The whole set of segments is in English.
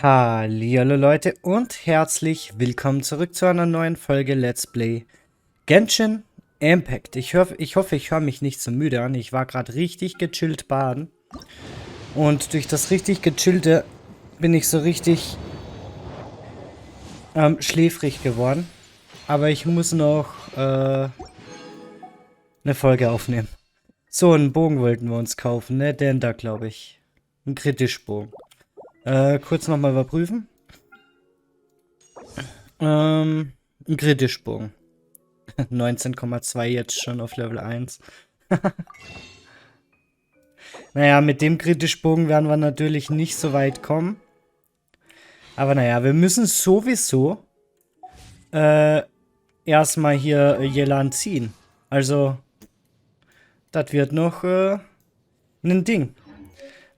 Hallihallo Leute und herzlich willkommen zurück zu einer neuen Folge Let's Play Genshin Impact. Ich hoffe, ich höre mich nicht so müde an. Ich war gerade richtig gechillt baden. Und durch das richtig gechillte bin ich so richtig schläfrig geworden. Aber ich muss noch eine Folge aufnehmen. So, einen Bogen wollten wir uns kaufen, ne? Den da, glaube ich. Ein Kritischbogen. Kurz nochmal überprüfen. Ein Kritischbogen. 19,2 jetzt schon auf Level 1. Naja, mit dem Kritischbogen werden wir natürlich nicht so weit kommen. Aber naja, wir müssen sowieso erstmal hier Yelan ziehen. Also, das wird noch ein Ding.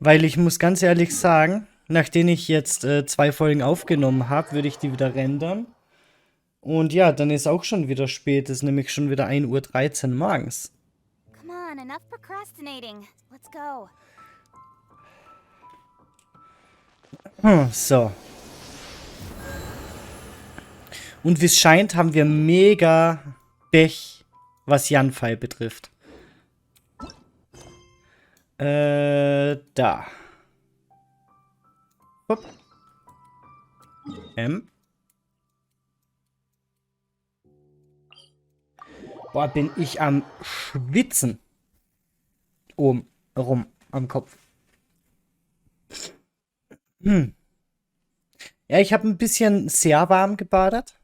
Weil ich muss ganz ehrlich sagen, nachdem ich jetzt 2 Folgen aufgenommen habe, würde ich die wieder rendern. Und ja, dann ist auch schon wieder spät. Es ist nämlich schon wieder 1:13 Uhr morgens. Come on, enough procrastinating. Let's go. So. Und wie es scheint, haben wir mega Pech, was Janfei betrifft. Da. Hopp. Boah, bin ich am Schwitzen. Oben rum am Kopf. Ja, ich habe ein bisschen sehr warm gebadet.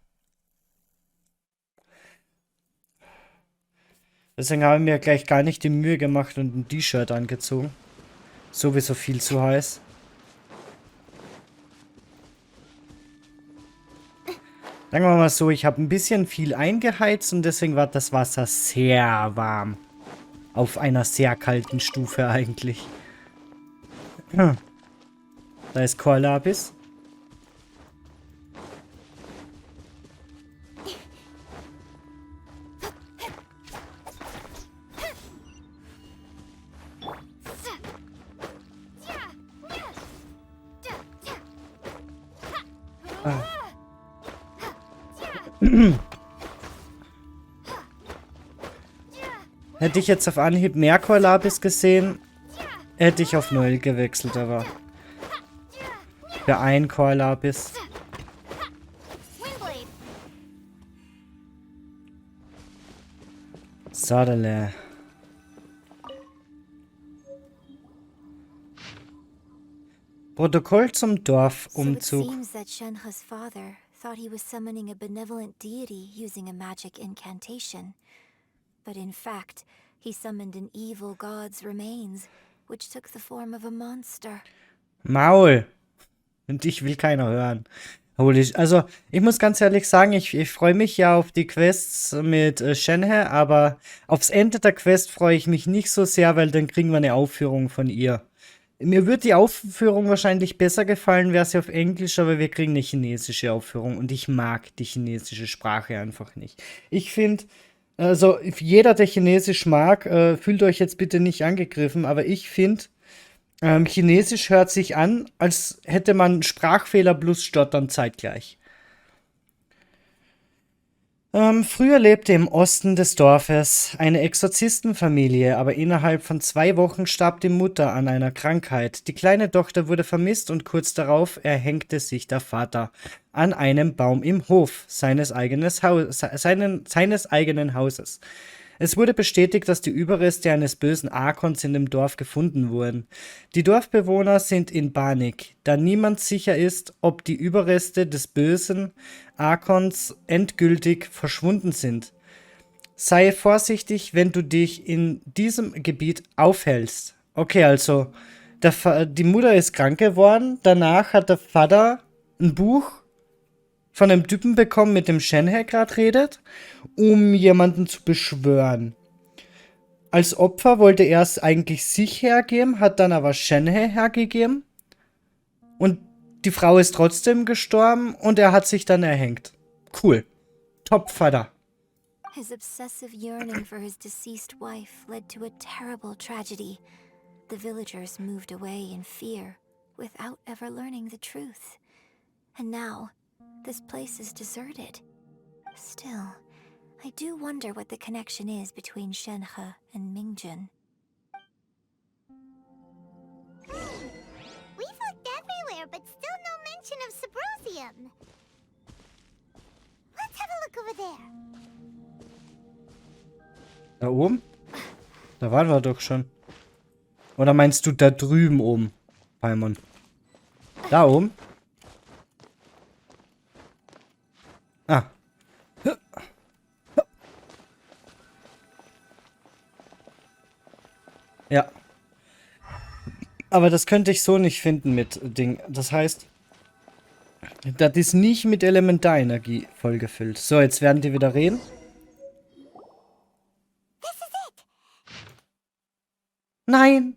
Deswegen habe ich mir gleich gar nicht die Mühe gemacht und ein T-Shirt angezogen. Sowieso viel zu heiß. Sagen wir mal so, ich habe ein bisschen viel eingeheizt und deswegen war das Wasser sehr warm. Auf einer sehr kalten Stufe eigentlich. Da ist Kohlapis. Hätte ich jetzt auf Anhieb mehr Kohlapis gesehen, hätte ich auf 0 gewechselt, aber für ein Kohlapis. Sadele. Protokoll zum Dorfumzug. So it seems that Shenhe's father thought he was summoning a benevolent deity using a magic incantation. But in fact, he summoned an evil god's remains, which took the form of a monster. Maul! Und dich will keiner hören. Also, ich muss ganz ehrlich sagen, ich freue mich ja auf die Quests mit Shenhe, aber aufs Ende der Quest freue ich mich nicht so sehr, weil dann kriegen wir eine Aufführung von ihr. Mir wird die Aufführung wahrscheinlich besser gefallen, wäre sie auf Englisch, aber wir kriegen eine chinesische Aufführung und ich mag die chinesische Sprache einfach nicht. Ich finde, also jeder, der Chinesisch mag, fühlt euch jetzt bitte nicht angegriffen, aber ich finde, Chinesisch hört sich an, als hätte man Sprachfehler plus Stottern zeitgleich. Früher lebte im Osten des Dorfes eine Exorzistenfamilie, aber innerhalb von 2 Wochen starb die Mutter an einer Krankheit. Die kleine Tochter wurde vermisst und kurz darauf erhängte sich der Vater an einem Baum im Hof seines eigenen Hauses. Es wurde bestätigt, dass die Überreste eines bösen Arkons in dem Dorf gefunden wurden. Die Dorfbewohner sind in Panik, da niemand sicher ist, ob die Überreste des bösen Arkons endgültig verschwunden sind. Sei vorsichtig, wenn du dich in diesem Gebiet aufhältst. Okay, also die Mutter ist krank geworden, danach hat der Vater ein Buch von einem Typen bekommen, mit dem Shenhe gerade redet, um jemanden zu beschwören. Als Opfer wollte er es eigentlich sich hergeben, hat dann aber Shenhe hergegeben. Und die Frau ist trotzdem gestorben und er hat sich dann erhängt. Cool. Top Vater. His obsessive yearning for his deceased wife led to a terrible tragedy. The villagers moved away in fear, without ever learning the truth. And now, this place is deserted. Still, I do wonder what the connection is between Shenhe and MEDION. We've looked everywhere, but still no mention of Subrosium. Let's have a look over there. Da oben? Da waren wir doch schon. Oder meinst du da drüben oben, Paimon? Da oben? Ah. Ja. Aber das könnte ich so nicht finden mit Ding. Das heißt, das ist nicht mit Elementarenergie vollgefüllt. So, jetzt werden die wieder reden. This is it. Nein.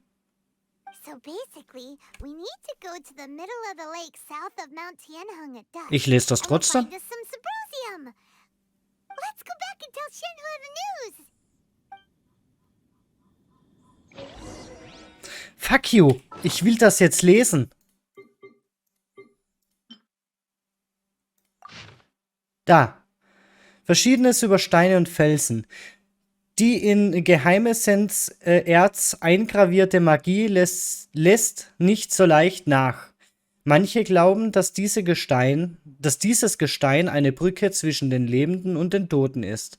So basically, we need to go to the middle of the lake south of Mount Tianheng at dusk. Ich lese das and we'll trotzdem. find us some Subrosium. Let's go back and tell Shenhe the news. Fuck you. Ich will das jetzt lesen. Da. Verschiedenes über Steine und Felsen. Die in Geheimessenz Erz eingravierte Magie lässt nicht so leicht nach. Manche glauben, dass dieses Gestein eine Brücke zwischen den Lebenden und den Toten ist.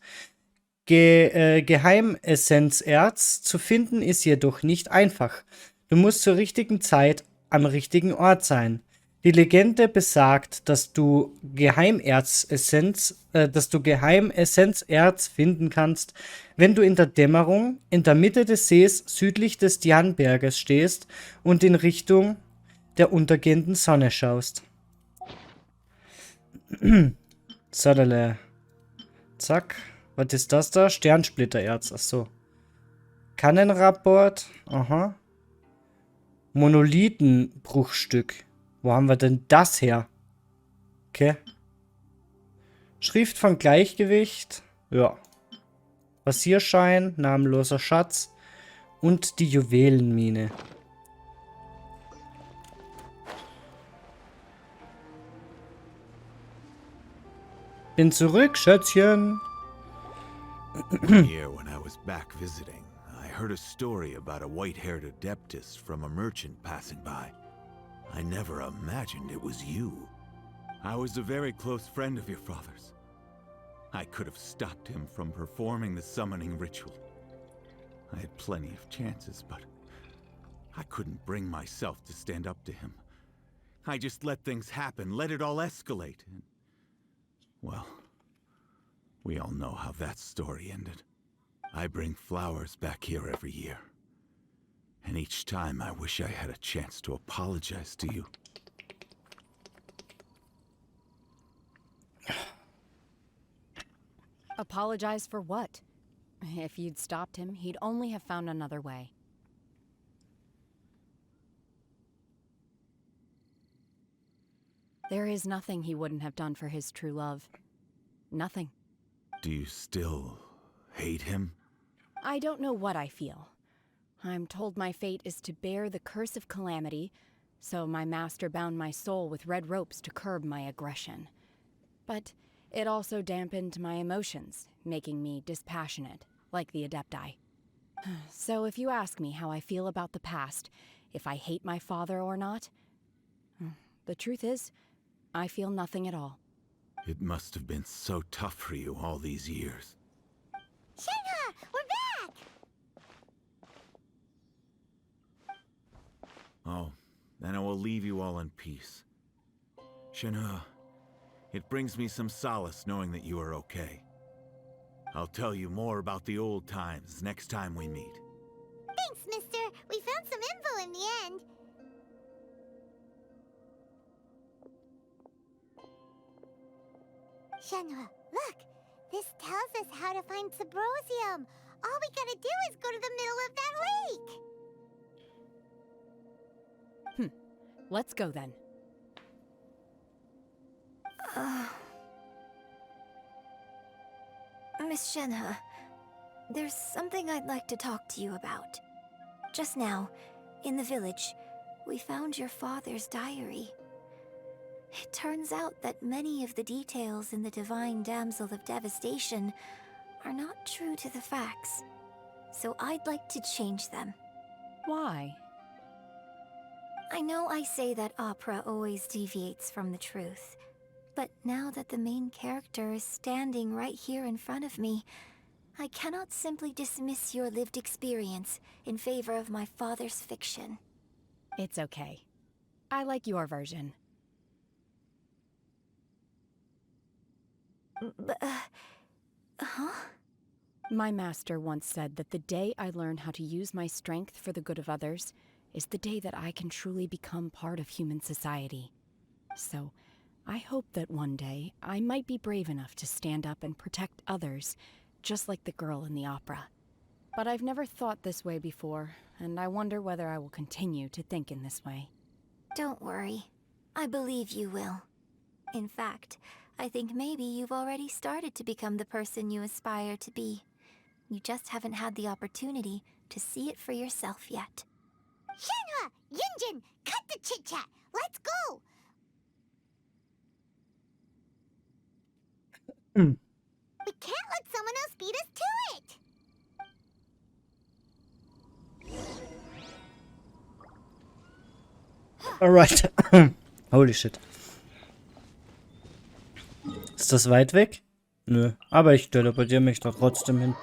Geheimessenzerz zu finden ist jedoch nicht einfach. Du musst zur richtigen Zeit am richtigen Ort sein. Die Legende besagt, dass du Geheimessenzerz finden kannst, wenn du in der Dämmerung in der Mitte des Sees südlich des Dianberges stehst und in Richtung der untergehenden Sonne schaust. Sadele. Zack. Was ist das da? Sternsplittererz. Achso. Kannenrapport. Aha. Monolithenbruchstück. Wo haben wir denn das her? Okay. Schrift von Gleichgewicht. Ja. Passierschein. Namenloser Schatz. Und die Juwelenmine. Bin zurück, Schätzchen. Here, when I was back visiting, I heard a story about a white-haired adeptus from a merchant passing by. I never imagined it was you. I was a very close friend of your father's. I could have stopped him from performing the summoning ritual. I had plenty of chances, but I couldn't bring myself to stand up to him. I just let things happen, let it all escalate. And, well, we all know how that story ended. I bring flowers back here every year. And each time I wish I had a chance to apologize to you. Apologize for what? If you'd stopped him, he'd only have found another way. There is nothing he wouldn't have done for his true love. Nothing. Do you still hate him? I don't know what I feel. I'm told my fate is to bear the curse of calamity, so my master bound my soul with red ropes to curb my aggression. But it also dampened my emotions, making me dispassionate, like the Adepti. So if you ask me how I feel about the past, if I hate my father or not, the truth is, I feel nothing at all. It must have been so tough for you all these years. Shenhe, we're back! Oh, then I will leave you all in peace. Shenhe, it brings me some solace knowing that you are okay. I'll tell you more about the old times next time we meet. Thanks, mister. We found some info in the end. Shenhe, look! This tells us how to find Subrosium. All we gotta do is go to the middle of that lake. Let's go then. Miss Shenhe, there's something I'd like to talk to you about. Just now, in the village, we found your father's diary. It turns out that many of the details in the Divine Damsel of Devastation are not true to the facts. So I'd like to change them. Why? I know I say that opera always deviates from the truth, but now that the main character is standing right here in front of me, I cannot simply dismiss your lived experience in favor of my father's fiction. It's okay. I like your version. Huh? My master once said that the day I learn how to use my strength for the good of others is the day that I can truly become part of human society. So, I hope that one day I might be brave enough to stand up and protect others, just like the girl in the opera. But I've never thought this way before, and I wonder whether I will continue to think in this way. Don't worry. I believe you will. In fact, I think maybe you've already started to become the person you aspire to be. You just haven't had the opportunity to see it for yourself yet. Shenhe! Yunjin! Cut the chit-chat! Let's go! We can't let someone else beat us to it! Alright. Holy shit. Ist das weit weg? Nö. Aber ich teleportiere mich doch trotzdem hin.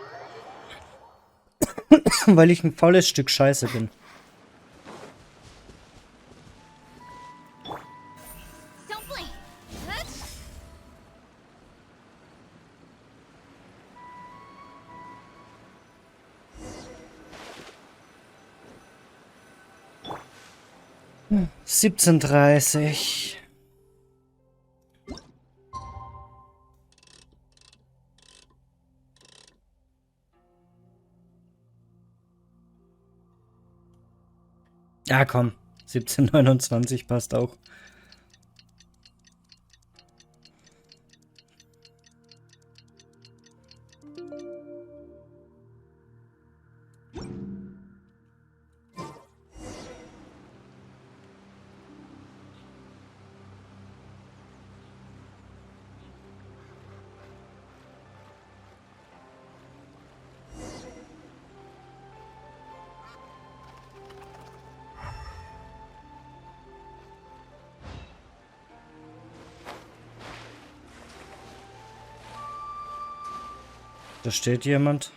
Weil ich ein faules Stück Scheiße bin. Don't blink! 17:30. Ja, komm. 17:29 passt auch. Da steht jemand.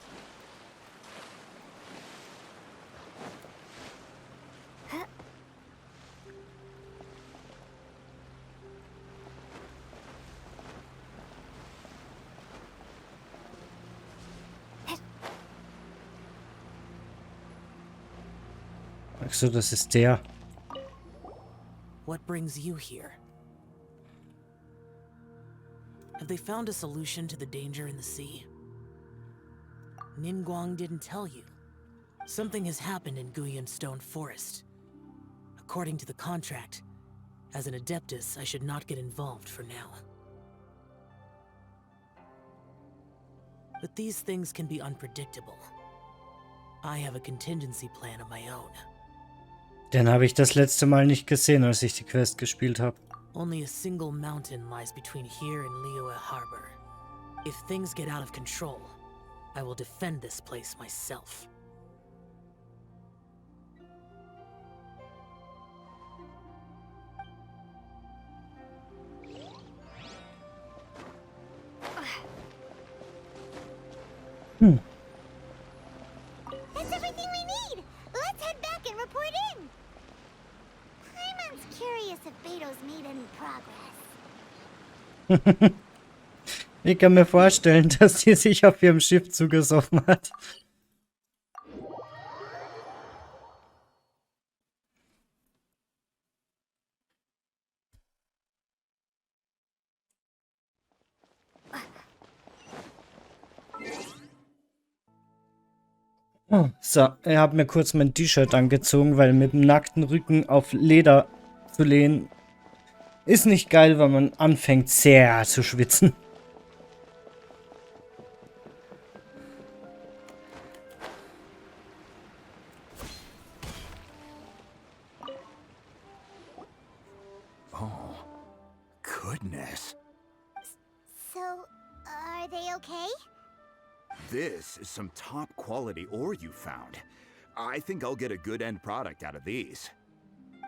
Ach so, das ist der. What brings you here? Have they found a solution to the danger in the sea? Ningguang didn't tell you. Something has happened in Guyan Stone Forest. According to the contract, as an Adeptus, I should not get involved for now. But these things can be unpredictable. I have a contingency plan of my own. Den habe ich das letzte Mal nicht gesehen, als ich die Quest gespielt habe. Only a single mountain lies between here and Liyue Harbor. If things get out of control, I will defend this place myself. That's everything we need! Let's head back and report in! Paimon's curious if Beto's made any progress. Ich kann mir vorstellen, dass die sich auf ihrem Schiff zugesoffen hat. So, ich habe mir kurz mein T-Shirt angezogen, weil mit dem nackten Rücken auf Leder zu lehnen ist nicht geil, weil man anfängt sehr zu schwitzen. goodness. So, are they okay? This is some top quality ore you found. I think I'll get a good end product out of these.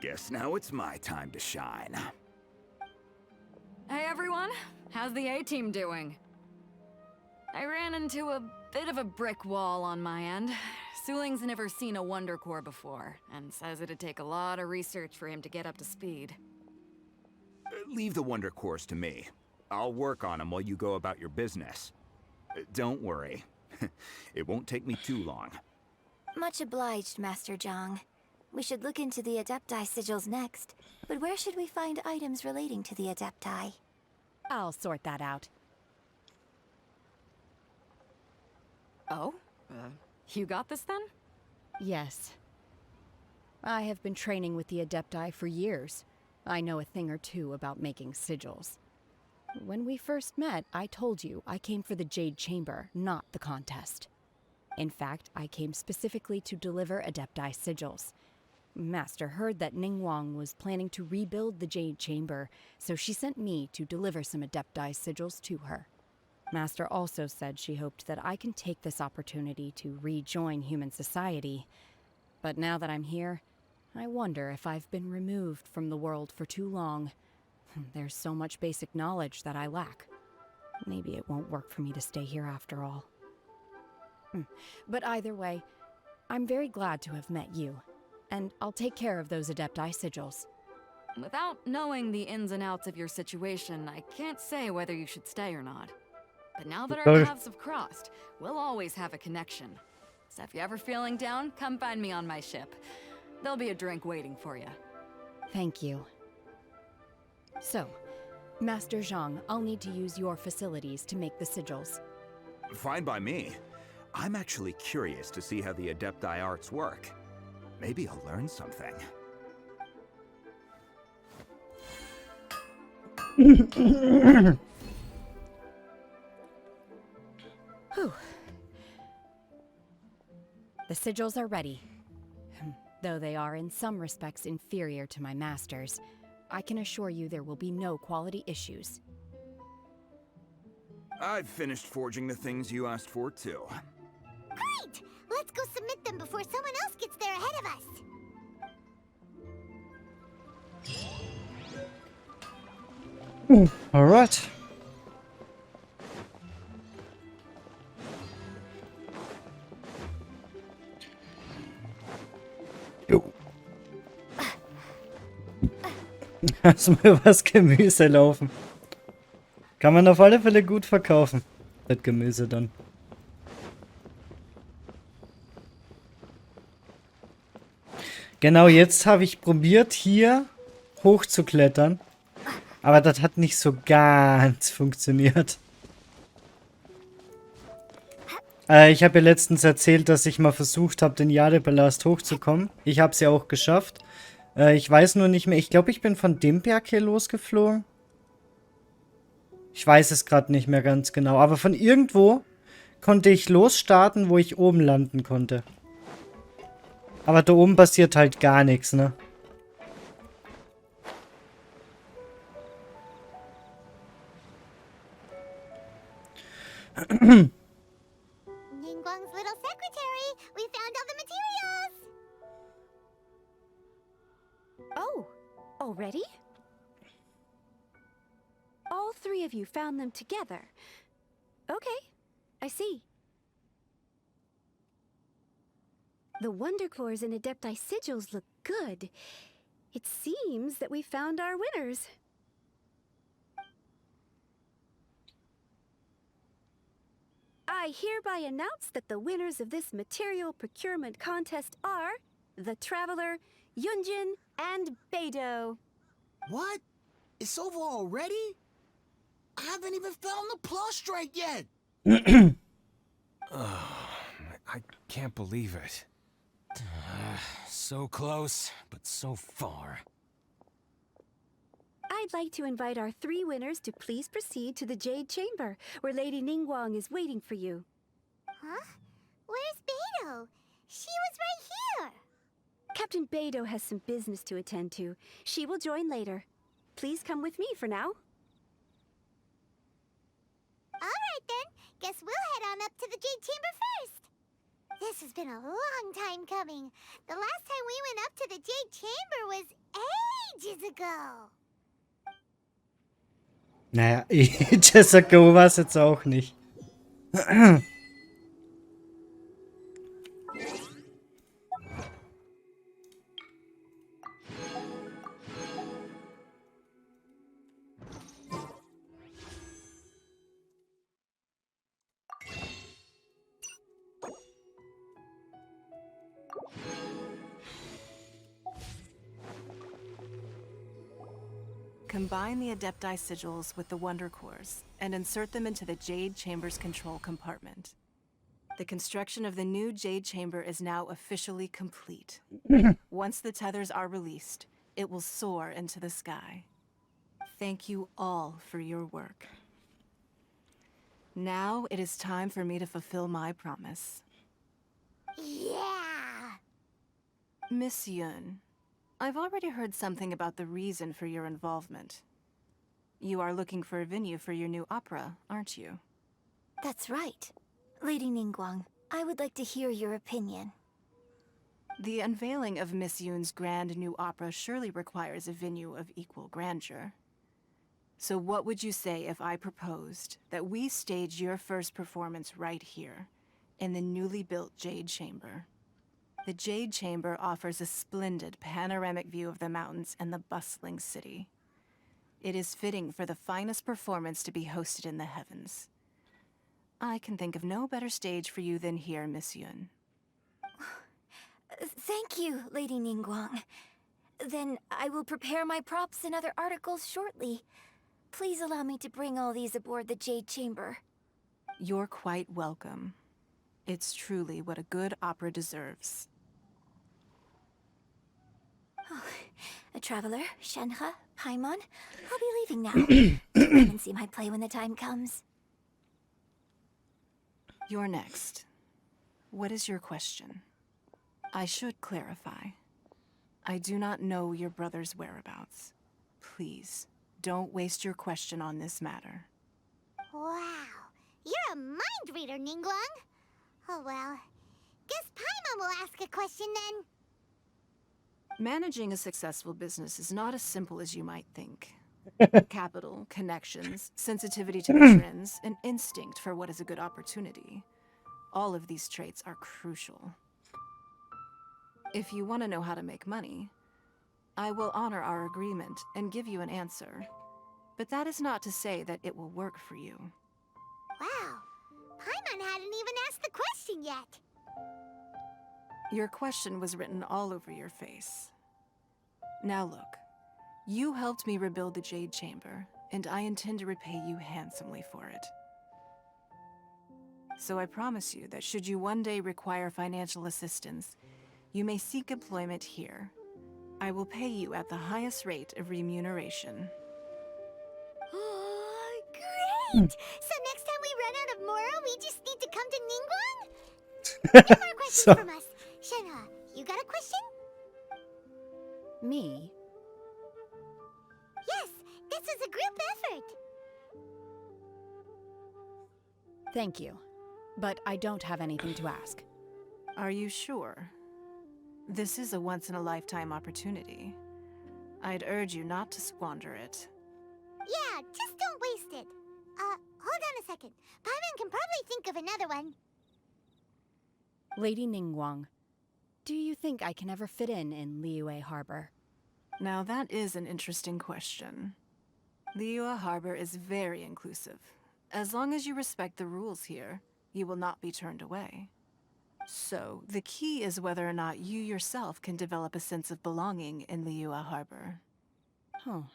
Guess now it's my time to shine. Hey everyone, how's the A-team doing? I ran into a bit of a brick wall on my end. Suling's never seen a Wonder Core before, and says it'd take a lot of research for him to get up to speed. Leave the Wonder Cores to me. I'll work on them while you go about your business. Don't worry. It won't take me too long. Much obliged, Master Zhang. We should look into the Adepti sigils next, but where should we find items relating to the Adepti? I'll sort that out. Oh? You got this then? Yes. I have been training with the Adepti for years. I know a thing or two about making sigils. When we first met, I told you I came for the Jade Chamber, not the contest. In fact, I came specifically to deliver Adepti sigils. Master heard that Ningguang was planning to rebuild the Jade Chamber, so she sent me to deliver some Adepti sigils to her. Master also said she hoped that I can take this opportunity to rejoin human society. But now that I'm here, I wonder if I've been removed from the world for too long. There's so much basic knowledge that I lack. Maybe it won't work for me to stay here after all. But either way, I'm very glad to have met you, and I'll take care of those Adepti sigils. Without knowing the ins and outs of your situation, I can't say whether you should stay or not. But now that our paths have crossed, we'll always have a connection. So if you're ever feeling down, come find me on my ship. There'll be a drink waiting for you. Thank you. So, Master Zhang, I'll need to use your facilities to make the sigils. Fine by me. I'm actually curious to see how the Adepti arts work. Maybe I'll learn something. Whew. The sigils are ready. Though they are in some respects inferior to my master's, I can assure you there will be no quality issues. I've finished forging the things you asked for, too. Great! Let's go submit them before someone else gets there ahead of us. Alright. Jo. Erstmal übers Gemüse laufen. Kann man auf alle Fälle gut verkaufen. Das Gemüse dann. Genau, jetzt habe ich probiert, hier hochzuklettern. Aber das hat nicht so ganz funktioniert. Ich habe ja letztens erzählt, dass ich mal versucht habe, den Jadepalast hochzukommen. Ich habe es ja auch geschafft. Ich weiß nur nicht mehr. Ich glaube, ich bin von dem Berg hier losgeflogen. Ich weiß es gerade nicht mehr ganz genau. Aber von irgendwo konnte ich losstarten, wo ich oben landen konnte. Aber da oben passiert halt gar nichts, ne? Ningguang's little secretary! We found all the materials! Oh, already? All three of you found them together. Okay, I see. The Wonder Cores and Adepti sigils look good. It seems that we found our winners. I hereby announce that the winners of this material procurement contest are the Traveler, Yunjin, and Beidou. What? It's over already? I haven't even found the prostrate yet! I can't believe it. So close, but so far. I'd like to invite our three winners to please proceed to the Jade Chamber, where Lady Ningguang is waiting for you. Huh? Where's Beidou? She was right here! Captain Beidou has some business to attend to. She will join later. Please come with me for now. then, guess we'll head on up to the Jade Chamber first. This has been a long time coming. The last time we went up to the Jade Chamber was ages ago. Naja, ages ago war es jetzt auch nicht. Combine the Adepti sigils with the Wonder Cores and insert them into the Jade Chamber's control compartment. The construction of the new Jade Chamber is now officially complete. Once the tethers are released, it will soar into the sky. Thank you all for your work. Now it is time for me to fulfill my promise. Yeah! Miss Yun, I've already heard something about the reason for your involvement. You are looking for a venue for your new opera, aren't you? That's right. Lady Ningguang, I would like to hear your opinion. The unveiling of Miss Yun's grand new opera surely requires a venue of equal grandeur. So what would you say if I proposed that we stage your first performance right here, in the newly built Jade Chamber? The Jade Chamber offers a splendid panoramic view of the mountains and the bustling city. It is fitting for the finest performance to be hosted in the heavens. I can think of no better stage for you than here, Miss Yun. Thank you, Lady Ningguang. Then I will prepare my props and other articles shortly. Please allow me to bring all these aboard the Jade Chamber. You're quite welcome. It's truly what a good opera deserves. Oh, a traveler, Shenhe, Paimon, I'll be leaving now. Come and see my play when the time comes. You're next. What is your question? I should clarify. I do not know your brother's whereabouts. Please, don't waste your question on this matter. Wow, you're a mind reader, Ningguang. Oh well, guess Paimon will ask a question then. Managing a successful business is not as simple as you might think. Capital, connections, sensitivity to the trends, and instinct for what is a good opportunity. All of these traits are crucial. If you want to know how to make money, I will honor our agreement and give you an answer. But that is not to say that it will work for you. Wow, Paimon hadn't even asked the question yet. Your question was written all over your face. Now look, you helped me rebuild the Jade Chamber, and I intend to repay you handsomely for it. So I promise you that should you one day require financial assistance, you may seek employment here. I will pay you at the highest rate of remuneration. Oh, great! So next time we run out of Mora, we just need to come to Ningguang? No more questions from us. Shenhe, you got a question? Me? Yes, this is a group effort. Thank you. But I don't have anything to ask. Are you sure? This is a once-in-a-lifetime opportunity. I'd urge you not to squander it. Yeah, just don't waste it. Hold on a second. Paimon can probably think of another one. Lady Ningguang, do you think I can ever fit in Liyue Harbor? Now that is an interesting question. Liyue Harbor is very inclusive. As long as you respect the rules here, you will not be turned away. So, the key is whether or not you yourself can develop a sense of belonging in Liyue Harbor. Oh,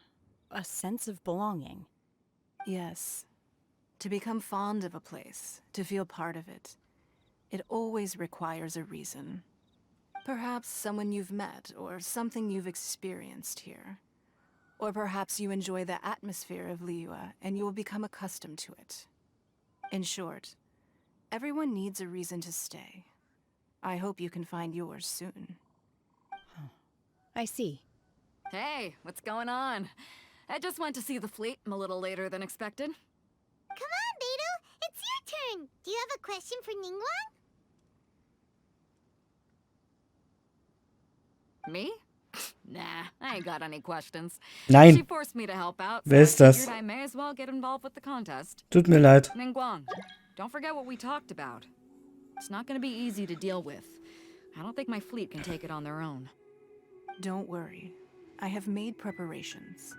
a sense of belonging. Yes. To become fond of a place, to feel part of it, it always requires a reason. Perhaps someone you've met, or something you've experienced here. Or perhaps you enjoy the atmosphere of Liyue, and you will become accustomed to it. In short, everyone needs a reason to stay. I hope you can find yours soon. I see. Hey, what's going on? I just went to see the fleet a little later than expected. Come on, Beidou, it's turn. Do you have a question for Ningguang? Me? Nah, I ain't got any questions. Nein. She forced me to help out, so Wer ist I das? figured I may as well get involved with the contest. Tut mir leid. Ningguang, don't forget what we talked about. It's not gonna be easy to deal with. I don't think my fleet can take it on their own. Don't worry. I have made preparations.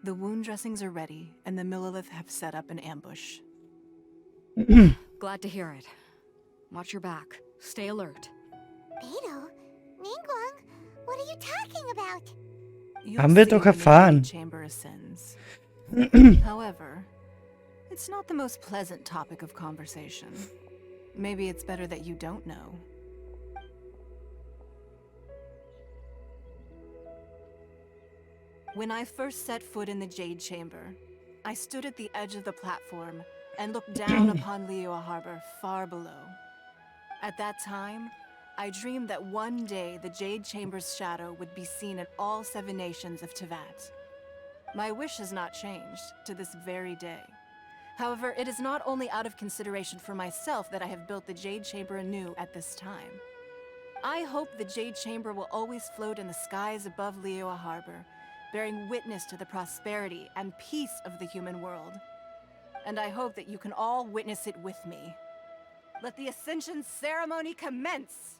The wound dressings are ready, and the Millilith have set up an ambush. Glad to hear it. Watch your back. Stay alert. Beidou? Ningguang? What are you talking about? You'll Haben wir see doch when the erfahren. Jade Chamber ascends. However, it's not the most pleasant topic of conversation. Maybe it's better that you don't know. When I first set foot in the Jade Chamber, I stood at the edge of the platform and looked down upon Liyue Harbor far below. At that time, I dreamed that one day the Jade Chamber's shadow would be seen in all 7 nations of Teyvat. My wish has not changed to this very day. However, it is not only out of consideration for myself that I have built the Jade Chamber anew at this time. I hope the Jade Chamber will always float in the skies above Liyue Harbor, bearing witness to the prosperity and peace of the human world. And I hope that you can all witness it with me. Let the Ascension ceremony commence!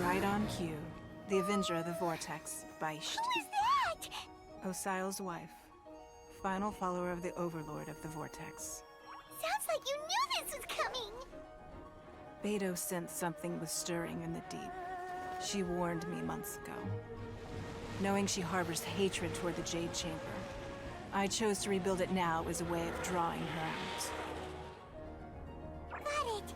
Right on cue. The Avenger of the Vortex, Beisht. Who is that? Osial's wife. Final follower of the Overlord of the Vortex. Sounds like you knew this was coming. Beidou sensed something was stirring in the deep. She warned me months ago. Knowing she harbors hatred toward the Jade Chamber, I chose to rebuild it now as a way of drawing her out. Got it.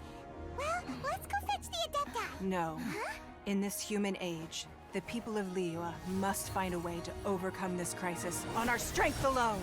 Well, let's go fetch the Adepta. No. Huh? In this human age, the people of Liyue must find a way to overcome this crisis on our strength alone!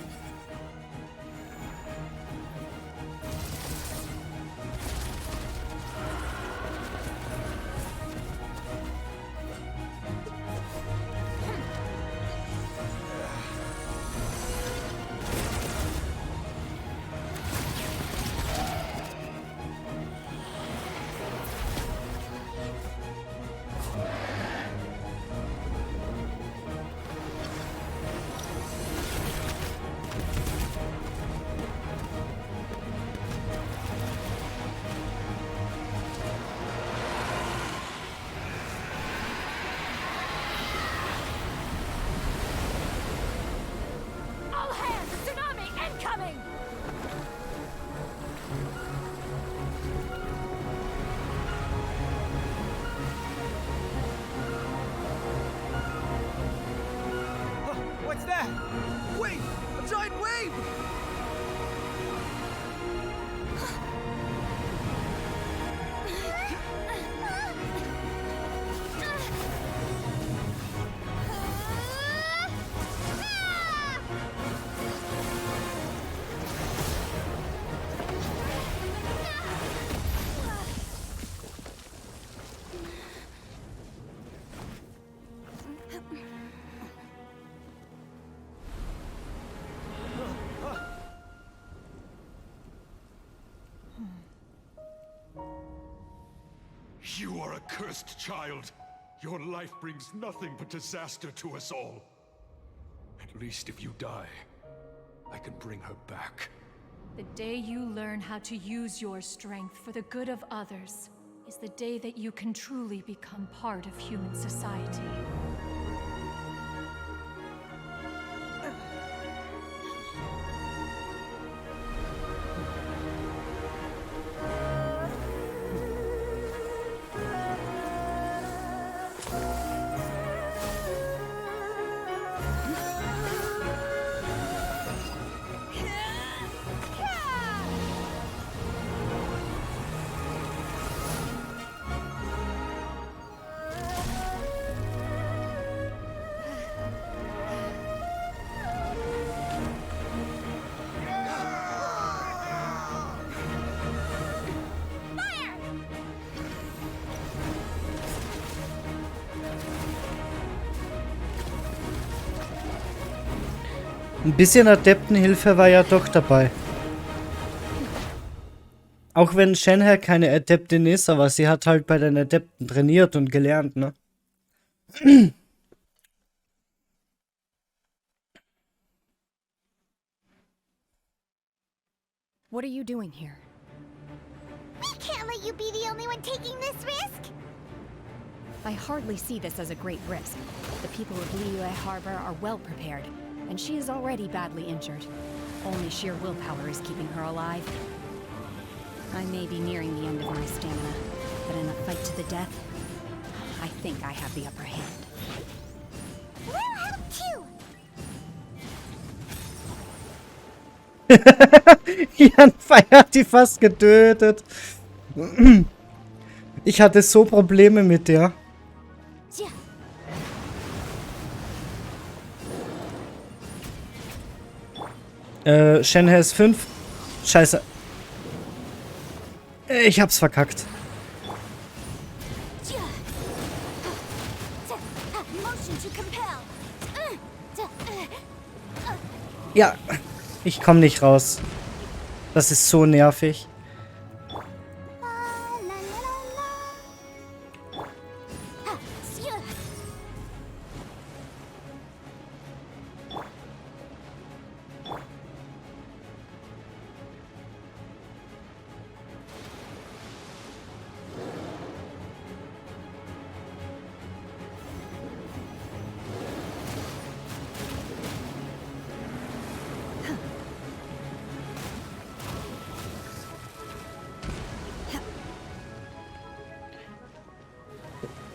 What's that? Wait! A giant wave! You are a cursed child. Your life brings nothing but disaster to us all. At least if you die, I can bring her back. The day you learn how to use your strength for the good of others is the day that you can truly become part of human society. Ein bisschen Adeptenhilfe war ja doch dabei. Auch wenn Shenhe keine Adeptin ist, aber sie hat halt bei den Adepten trainiert und gelernt, ne? What are you doing here? We can't let you be the only one taking this risk! I hardly see this as a great risk. The people of Liyue Harbor are well prepared, and she is already badly injured. Only sheer willpower is keeping her alive. I may be nearing the end of my stamina, but in a fight to the death, I think I have the upper hand. We'll help too! Jan Fei hat die fast getötet. Ich hatte so Probleme mit der. Shenhe ist 5. Scheiße. Ich hab's verkackt. Ja, ich komm nicht raus. Das ist so nervig.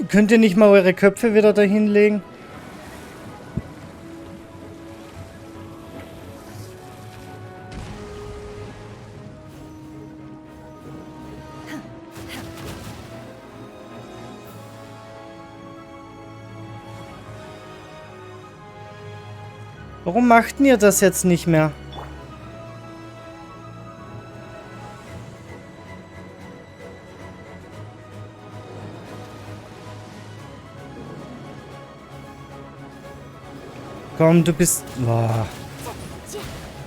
Könnt ihr nicht mal eure Köpfe wieder dahin legen? Warum macht ihr das jetzt nicht mehr? Komm, du bist... Boah.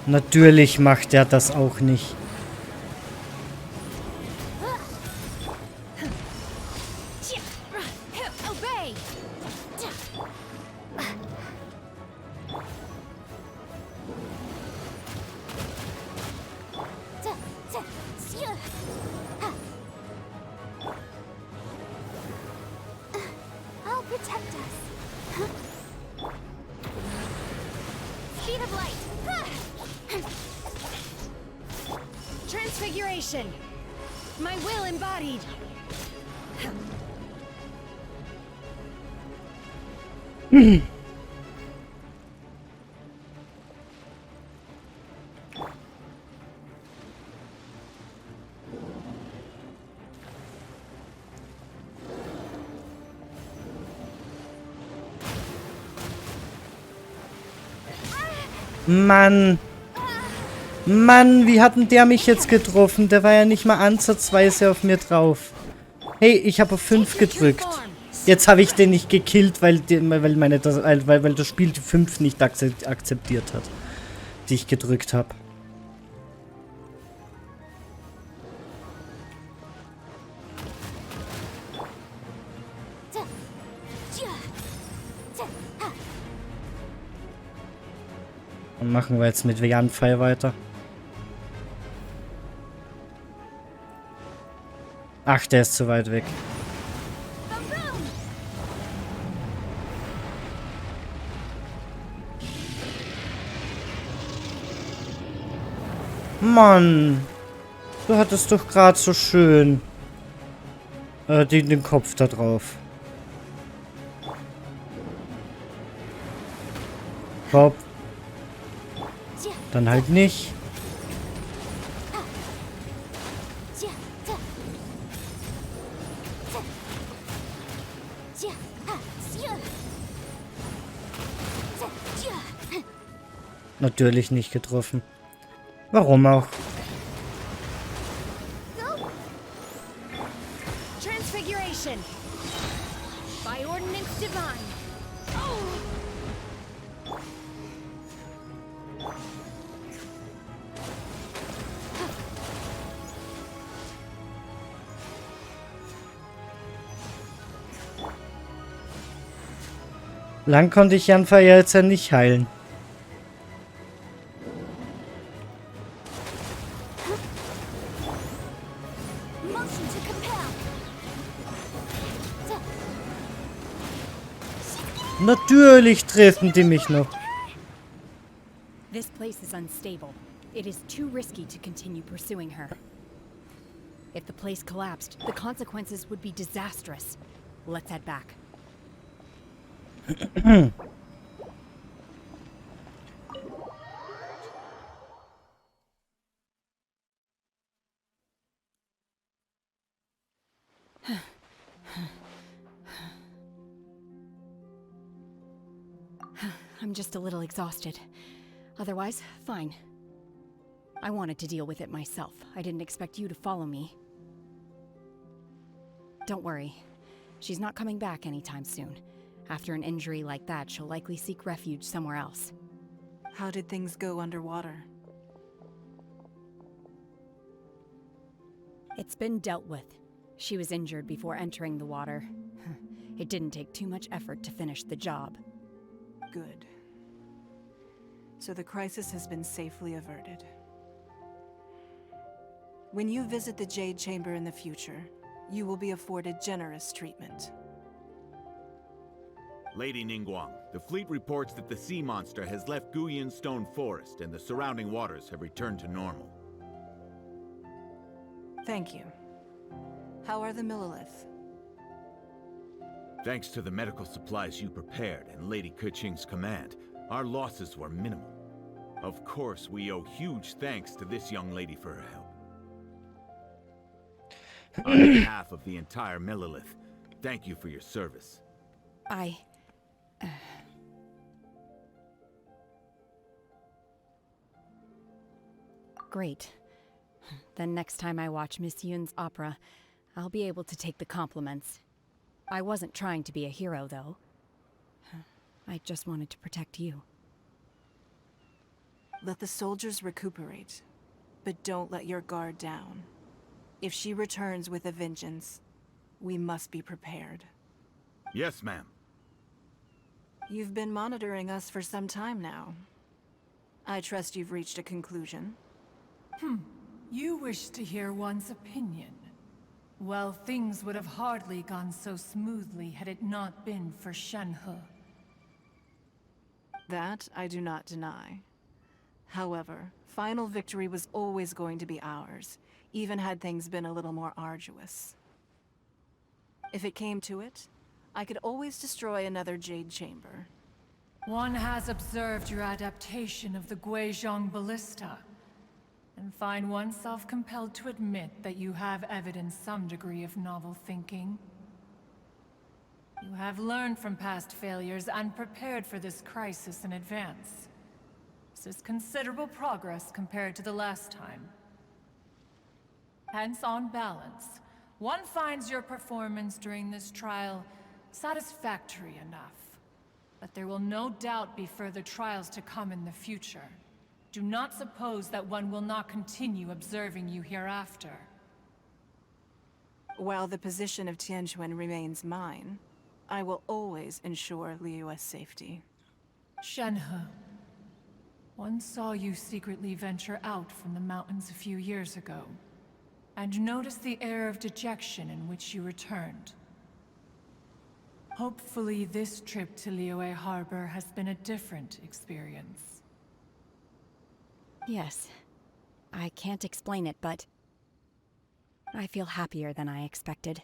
Natürlich macht er das auch nicht. I'll protect us. Speed of light. Transfiguration. My will embodied. Mann. Mann, wie hat denn der mich jetzt getroffen? Der war ja nicht mal ansatzweise auf mir drauf. Hey, ich habe auf 5 gedrückt. Jetzt habe ich den nicht gekillt, weil das Spiel die 5 nicht akzeptiert hat, die ich gedrückt habe. Und machen wir jetzt mit Wie VIel weiter. Ach, der ist zu weit weg. Mann, du hattest doch gerade so schön den Kopf da drauf. Kopf. Dann halt nicht. Natürlich nicht getroffen. Warum auch? Transfiguration. By ordinance divine. Lang konnte ich Jan jetzt ja nicht heilen. Natürlich treffen die mich noch. This place is unstable. It is too risky to continue pursuing her. If the place collapsed, the consequences would be disastrous. Let's head back. I'm just a little exhausted. Otherwise, fine. I wanted to deal with it myself. I didn't expect you to follow me. Don't worry. She's not coming back anytime soon. After an injury like that, she'll likely seek refuge somewhere else. How did things go underwater? It's been dealt with. She was injured before entering the water. It didn't take too much effort to finish the job. Good. So the crisis has been safely averted. When you visit the Jade Chamber in the future, you will be afforded generous treatment. Lady Ningguang, the fleet reports that the sea monster has left Guyan Stone Forest and the surrounding waters have returned to normal. Thank you. How are the Millilith? Thanks to the medical supplies you prepared and Lady Keqing's command, our losses were minimal. Of course, we owe huge thanks to this young lady for her help. On behalf of the entire Millilith, thank you for your service. Great. Then next time I watch Miss Yoon's opera, I'll be able to take the compliments. I wasn't trying to be a hero, though. I just wanted to protect you. Let the soldiers recuperate, but don't let your guard down. If she returns with a vengeance, we must be prepared. Yes, ma'am. You've been monitoring us for some time now. I trust you've reached a conclusion. You wish to hear one's opinion. Well, things would have hardly gone so smoothly had it not been for Shenhe. That I do not deny. However, final victory was always going to be ours, even had things been a little more arduous. If it came to it, I could always destroy another Jade Chamber. One has observed your adaptation of the Guizhong Ballista, and find oneself compelled to admit that you have evidenced some degree of novel thinking. You have learned from past failures and prepared for this crisis in advance. This is considerable progress compared to the last time. Hence, on balance, one finds your performance during this trial satisfactory enough. But there will no doubt be further trials to come in the future. Do not suppose that one will not continue observing you hereafter. While the position of Tianquan remains mine, I will always ensure Liyue's safety. Shenhe, one saw you secretly venture out from the mountains a few years ago, and noticed the air of dejection in which you returned. Hopefully this trip to Liyue Harbor has been a different experience. Yes. I can't explain it, but I feel happier than I expected.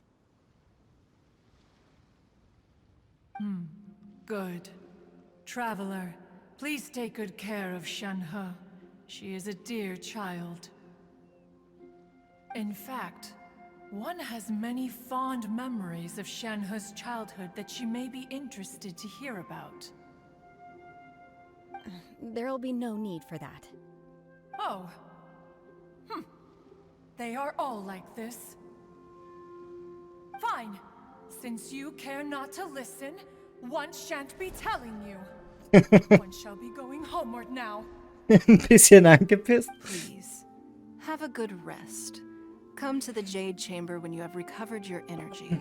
Good. Traveler, please take good care of Shenhe. She is a dear child. In fact, one has many fond memories of Shenhe's childhood that she may be interested to hear about. There'll be no need for that. Oh. They are all like this. Fine. Since you care not to listen, one shan't be telling you. One shall be going homeward now. Ein bisschen angepisst. Please, have a good rest. Come to the Jade Chamber when you have recovered your energy.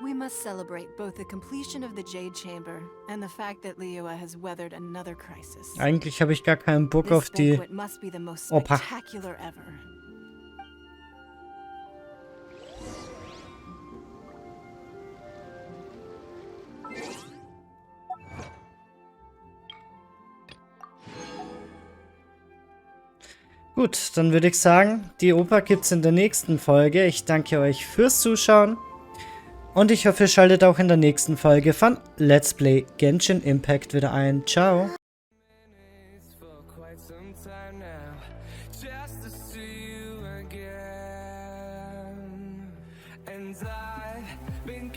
We must celebrate both the completion of the Jade Chamber and the fact that Liyue has weathered another crisis. Eigentlich habe ich gar keinen Bock This auf die... banquet must be the most Opa. spectacular ever. Gut, dann würde ich sagen, die Oper gibt's in der nächsten Folge. Ich danke euch fürs Zuschauen. Und ich hoffe, ihr schaltet auch in der nächsten Folge von Let's Play Genshin Impact wieder ein. Ciao. And I've been